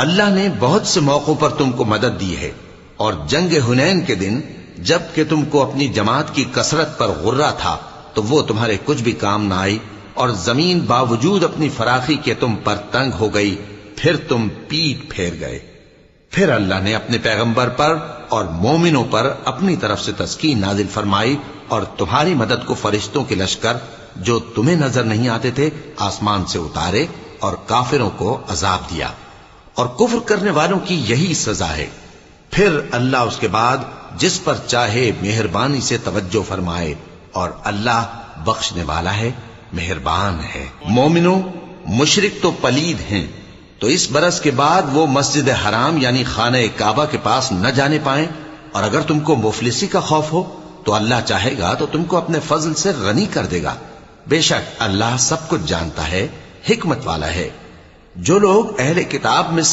اللہ نے بہت سے موقعوں پر تم کو مدد دی ہے، اور جنگ حنین کے دن جب کہ تم کو اپنی جماعت کی کثرت پر غرہ تھا تو وہ تمہارے کچھ بھی کام نہ آئی، اور زمین باوجود اپنی فراخی کے تم پر تنگ ہو گئی، پھر تم پیٹ پھیر گئے۔ پھر اللہ نے اپنے پیغمبر پر اور مومنوں پر اپنی طرف سے تسکین نازل فرمائی، اور تمہاری مدد کو فرشتوں کے لشکر جو تمہیں نظر نہیں آتے تھے آسمان سے اتارے، اور کافروں کو عذاب دیا، اور کفر کرنے والوں کی یہی سزا ہے۔ پھر اللہ اس کے بعد جس پر چاہے مہربانی سے توجہ فرمائے، اور اللہ بخشنے والا ہے، مہربان ہے۔ مومنوں، مشرک تو پلید ہیں، تو اس برس کے بعد وہ مسجد حرام یعنی خانہ کعبہ کے پاس نہ جانے پائیں، اور اگر تم کو مفلسی کا خوف ہو تو اللہ چاہے گا تو تم کو اپنے فضل سے غنی کر دے گا۔ بے شک اللہ سب کچھ جانتا ہے، حکمت والا ہے۔ جو لوگ اہل کتاب میں